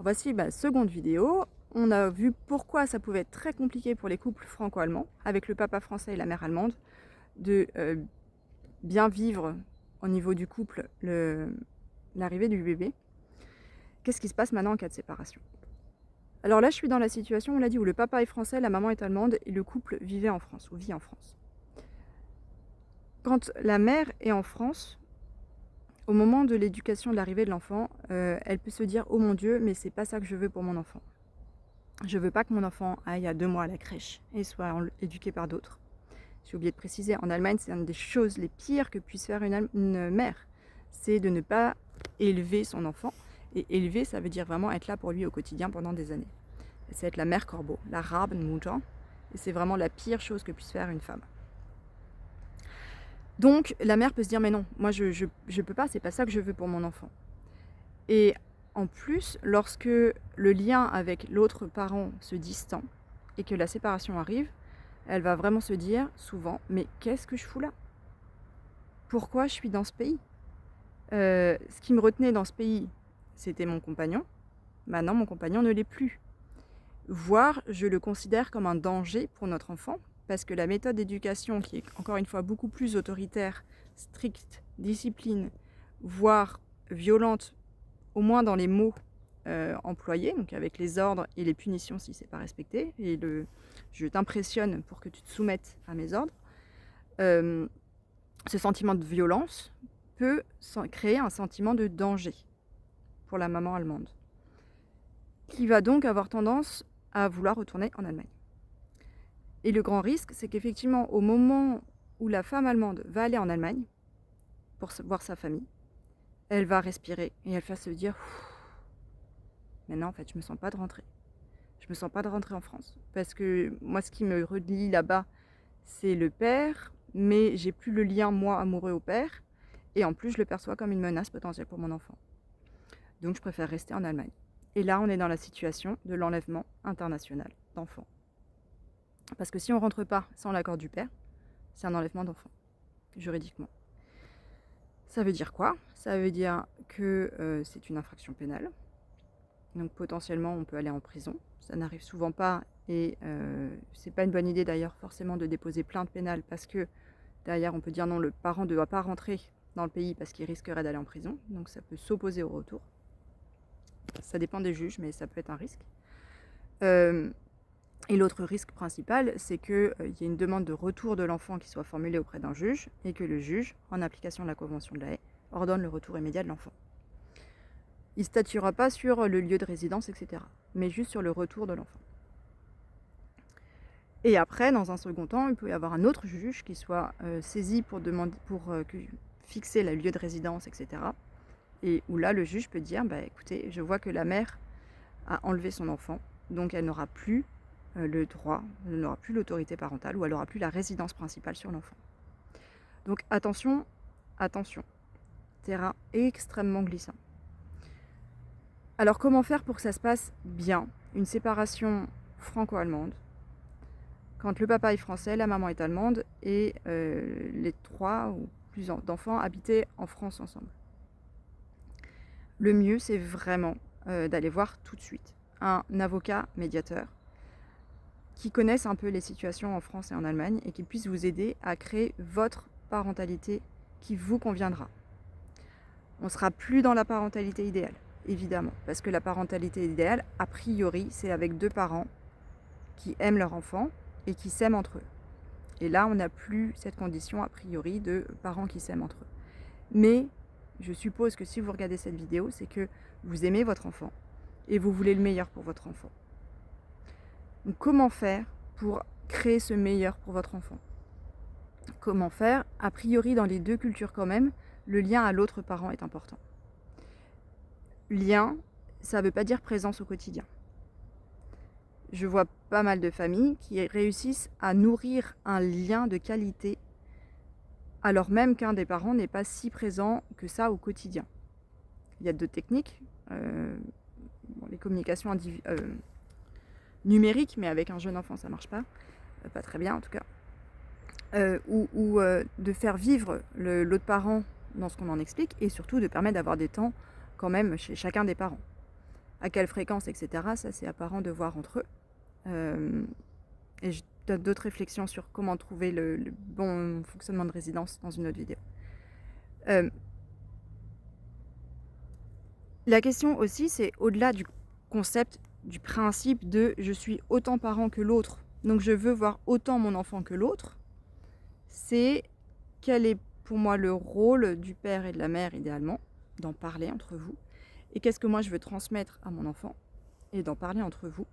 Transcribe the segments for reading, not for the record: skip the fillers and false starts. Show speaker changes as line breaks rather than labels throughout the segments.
Voici ma seconde vidéo. On a vu pourquoi ça pouvait être très compliqué pour les couples franco-allemands, avec le papa français et la mère allemande, de bien vivre au niveau du couple l'arrivée du bébé. Qu'est-ce qui se passe maintenant en cas de séparation? Alors là, je suis dans la situation, on l'a dit, où le papa est français, la maman est allemande, et le couple vivait en France, ou vit en France. Quand la mère est en France, au moment de l'éducation de l'arrivée de l'enfant, elle peut se dire « Oh mon Dieu, mais c'est pas ça que je veux pour mon enfant. Je veux pas que mon enfant aille à 2 mois à la crèche et soit éduqué par d'autres. » J'ai oublié de préciser, en Allemagne, c'est une des choses les pires que puisse faire une mère. C'est de ne pas élever son enfant. Et élever, ça veut dire vraiment être là pour lui au quotidien pendant des années. C'est être la mère corbeau, la Rabenmutter. Et c'est vraiment la pire chose que puisse faire une femme. Donc, la mère peut se dire, mais non, moi je peux pas, c'est pas ça que je veux pour mon enfant. Et en plus, lorsque le lien avec l'autre parent se distend et que la séparation arrive, elle va vraiment se dire souvent, mais qu'est-ce que je fous là? Pourquoi je suis dans ce pays? Ce qui me retenait dans ce pays, c'était mon compagnon. Maintenant, mon compagnon ne l'est plus. Voire, je le considère comme un danger pour notre enfant, parce que la méthode d'éducation, qui est encore une fois beaucoup plus autoritaire, stricte, discipline, voire violente, au moins dans les mots employés, donc avec les ordres et les punitions si c'est pas respecté, et je t'impressionne pour que tu te soumettes à mes ordres, ce sentiment de violence peut créer un sentiment de danger pour la maman allemande, qui va donc avoir tendance à vouloir retourner en Allemagne. Et le grand risque, c'est qu'effectivement, au moment où la femme allemande va aller en Allemagne pour voir sa famille, elle va respirer et elle va se dire « Maintenant, en fait, je me sens pas de rentrer. Je me sens pas de rentrer en France. Parce que moi, ce qui me relie là-bas, c'est le père, mais j'ai plus le lien, moi, amoureux au père. Et en plus, je le perçois comme une menace potentielle pour mon enfant. Donc, je préfère rester en Allemagne. » Et là, on est dans la situation de l'enlèvement international d'enfants. Parce que si on ne rentre pas sans l'accord du père, c'est un enlèvement d'enfants, juridiquement. Ça veut dire quoi? Ça veut dire que c'est une infraction pénale. Donc potentiellement, on peut aller en prison. Ça n'arrive souvent pas et c'est pas une bonne idée d'ailleurs forcément de déposer plainte pénale parce que derrière, on peut dire non, le parent ne doit pas rentrer dans le pays parce qu'il risquerait d'aller en prison. Donc ça peut s'opposer au retour. Ça dépend des juges, mais ça peut être un risque. Et l'autre risque principal, c'est qu'il y ait une demande de retour de l'enfant qui soit formulée auprès d'un juge et que le juge, en application de la Convention de La Haye, ordonne le retour immédiat de l'enfant. Il ne statuera pas sur le lieu de résidence, etc., mais juste sur le retour de l'enfant. Et après, dans un second temps, il peut y avoir un autre juge qui soit saisi pour fixer le lieu de résidence, etc. Et où là, le juge peut dire, écoutez, je vois que la mère a enlevé son enfant, donc elle n'aura plus le droit, elle n'aura plus l'autorité parentale ou elle n'aura plus la résidence principale sur l'enfant. Donc attention, attention, terrain extrêmement glissant. Alors comment faire pour que ça se passe bien? Une séparation franco-allemande, quand le papa est français, la maman est allemande et les 3 ou plus d'enfants habitaient en France ensemble. Le mieux, c'est vraiment d'aller voir tout de suite un avocat médiateur qui connaissent un peu les situations en France et en Allemagne et qui puissent vous aider à créer votre parentalité qui vous conviendra. On ne sera plus dans la parentalité idéale, évidemment, parce que la parentalité idéale, a priori, c'est avec 2 parents qui aiment leur enfant et qui s'aiment entre eux. Et là, on n'a plus cette condition, a priori, de parents qui s'aiment entre eux. Mais je suppose que si vous regardez cette vidéo, c'est que vous aimez votre enfant et vous voulez le meilleur pour votre enfant. Donc, comment faire pour créer ce meilleur pour votre enfant? Comment faire? A priori, dans les 2 cultures quand même, le lien à l'autre parent est important. Lien, ça ne veut pas dire présence au quotidien. Je vois pas mal de familles qui réussissent à nourrir un lien de qualité alors même qu'un des parents n'est pas si présent que ça au quotidien. Il y a 2 techniques, les communications numériques, mais avec un jeune enfant ça marche pas très bien en tout cas, ou de faire vivre l'autre parent dans ce qu'on en explique et surtout de permettre d'avoir des temps quand même chez chacun des parents. À quelle fréquence, etc. Ça, c'est à parents de voir entre eux. Et je donne d'autres réflexions sur comment trouver le bon fonctionnement de résidence dans une autre vidéo. La question aussi, c'est au-delà du concept, du principe de je suis autant parent que l'autre, donc je veux voir autant mon enfant que l'autre, c'est quel est pour moi le rôle du père et de la mère idéalement, d'en parler entre vous, et qu'est-ce que moi je veux transmettre à mon enfant, et d'en parler entre vous.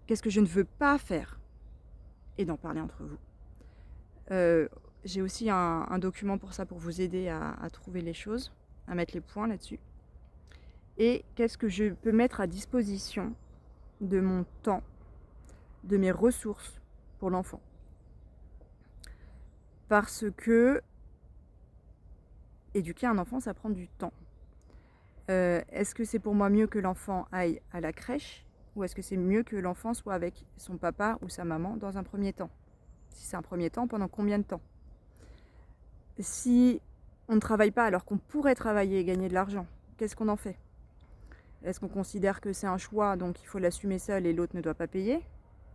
Qu'est-ce que je ne veux pas faire, et d'en parler entre vous. J'ai aussi un document pour ça, pour vous aider à trouver les choses, à mettre les points là-dessus. Et qu'est-ce que je peux mettre à disposition de mon temps, de mes ressources pour l'enfant. Parce que éduquer un enfant, ça prend du temps. Est-ce que c'est pour moi mieux que l'enfant aille à la crèche, ou est-ce que c'est mieux que l'enfant soit avec son papa ou sa maman dans un premier temps? Si c'est un premier temps, pendant combien de temps? Si on ne travaille pas alors qu'on pourrait travailler et gagner de l'argent, qu'est-ce qu'on en fait? Est-ce qu'on considère que c'est un choix, donc il faut l'assumer seul et l'autre ne doit pas payer?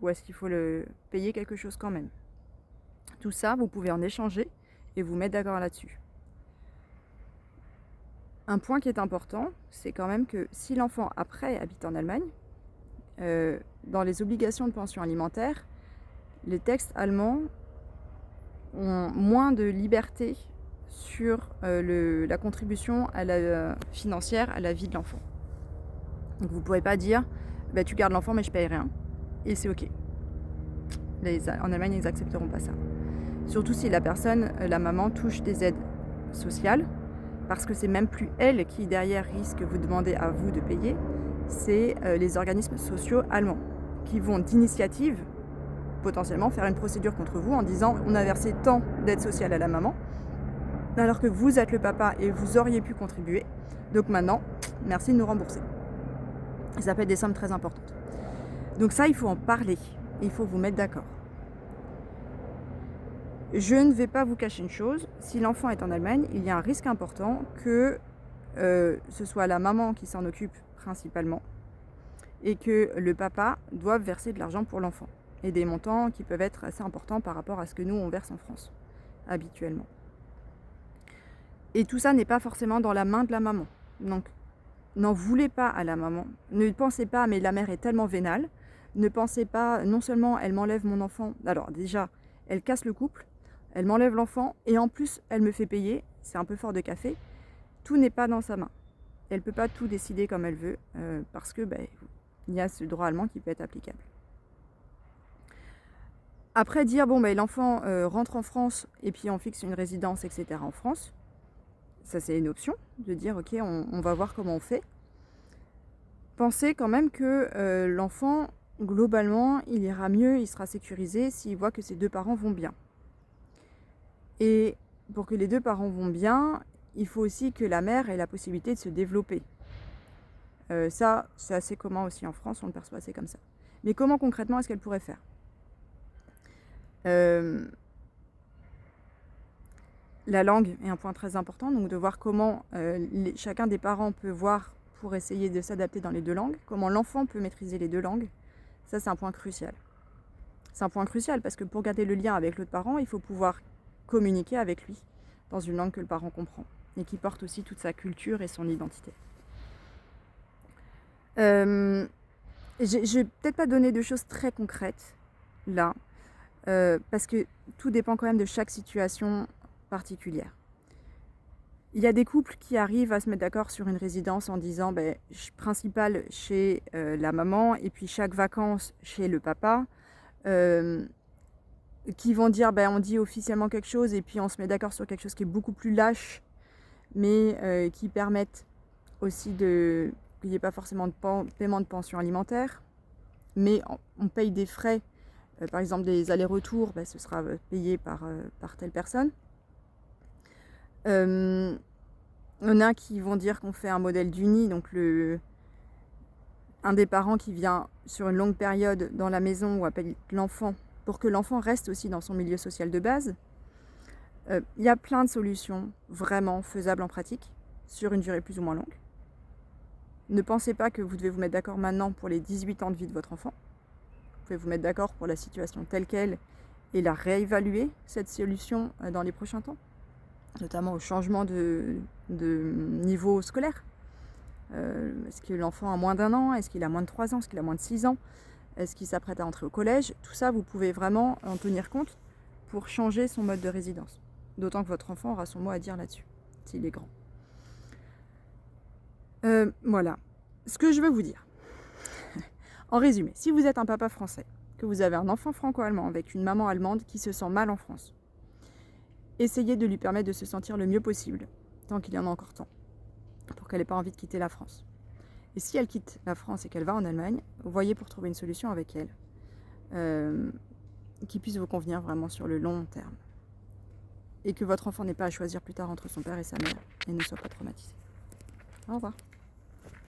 Ou est-ce qu'il faut le payer quelque chose quand même? Tout ça, vous pouvez en échanger et vous mettre d'accord là-dessus. Un point qui est important, c'est quand même que si l'enfant après habite en Allemagne, dans les obligations de pension alimentaire, les textes allemands ont moins de liberté sur la contribution financière à la vie de l'enfant. Donc vous ne pouvez pas dire bah, tu gardes l'enfant mais je paye rien et c'est ok. En Allemagne ils n'accepteront pas ça. Surtout si la maman touche des aides sociales, parce que c'est même plus elle qui derrière risque vous demander à vous de payer, c'est les organismes sociaux allemands qui vont d'initiative potentiellement faire une procédure contre vous en disant on a versé tant d'aides sociales à la maman alors que vous êtes le papa et vous auriez pu contribuer, donc maintenant merci de nous rembourser. Et ça peut être des sommes très importantes. Donc ça, il faut en parler, il faut vous mettre d'accord. Je ne vais pas vous cacher une chose, si l'enfant est en Allemagne, il y a un risque important que ce soit la maman qui s'en occupe principalement et que le papa doive verser de l'argent pour l'enfant et des montants qui peuvent être assez importants par rapport à ce que nous on verse en France habituellement. Et tout ça n'est pas forcément dans la main de la maman. Donc n'en voulez pas à la maman. Ne pensez pas mais la mère est tellement vénale. Ne pensez pas non seulement elle m'enlève mon enfant, alors déjà elle casse le couple, elle m'enlève l'enfant et en plus elle me fait payer, c'est un peu fort de café. Tout n'est pas dans sa main. Elle ne peut pas tout décider comme elle veut parce que il y a ce droit allemand qui peut être applicable. Après dire bon l'enfant rentre en France et puis on fixe une résidence etc. en France, ça c'est une option de dire ok on va voir comment on fait. Pensez quand même que l'enfant globalement il ira mieux, il sera sécurisé s'il voit que ses deux parents vont bien. Et pour que les deux parents vont bien, il faut aussi que la mère ait la possibilité de se développer. Ça, c'est assez commun aussi en France, on le perçoit assez comme ça. Mais comment concrètement est-ce qu'elle pourrait faire? La langue est un point très important, donc de voir comment chacun des parents peut voir pour essayer de s'adapter dans les deux langues, comment l'enfant peut maîtriser les deux langues, ça c'est un point crucial. C'est un point crucial parce que pour garder le lien avec l'autre parent, il faut pouvoir communiquer avec lui dans une langue que le parent comprend et qui porte aussi toute sa culture et son identité. Je vais peut-être pas donner de choses très concrètes là, parce que tout dépend quand même de chaque situation particulière. Il y a des couples qui arrivent à se mettre d'accord sur une résidence en disant principal chez la maman et puis chaque vacances chez le papa, qui vont dire on dit officiellement quelque chose et puis on se met d'accord sur quelque chose qui est beaucoup plus lâche, mais qui permettent aussi qu'il n'y ait pas forcément de paiement de pension alimentaire, mais on paye des frais, par exemple des allers-retours, ce sera payé par telle personne. Il y en a qui vont dire qu'on fait un modèle d'uni, donc un des parents qui vient sur une longue période dans la maison ou appelle l'enfant pour que l'enfant reste aussi dans son milieu social de base. Il y a plein de solutions vraiment faisables en pratique sur une durée plus ou moins longue. Ne pensez pas que vous devez vous mettre d'accord maintenant pour les 18 ans de vie de votre enfant. Vous pouvez vous mettre d'accord pour la situation telle qu'elle et la réévaluer, cette solution, dans les prochains temps, notamment au changement de niveau scolaire. Est-ce que l'enfant a moins d'1 an? Est-ce qu'il a moins de 3 ans? Est-ce qu'il a moins de 6 ans? Est-ce qu'il s'apprête à entrer au collège? Tout ça, vous pouvez vraiment en tenir compte pour changer son mode de résidence. D'autant que votre enfant aura son mot à dire là-dessus, s'il est grand. Voilà. Ce que je veux vous dire, en résumé, si vous êtes un papa français, que vous avez un enfant franco-allemand avec une maman allemande qui se sent mal en France, essayez de lui permettre de se sentir le mieux possible, tant qu'il y en a encore temps, pour qu'elle n'ait pas envie de quitter la France. Et si elle quitte la France et qu'elle va en Allemagne, voyez pour trouver une solution avec elle, qui puisse vous convenir vraiment sur le long terme. Et que votre enfant n'ait pas à choisir plus tard entre son père et sa mère, et ne soit pas traumatisé. Au revoir.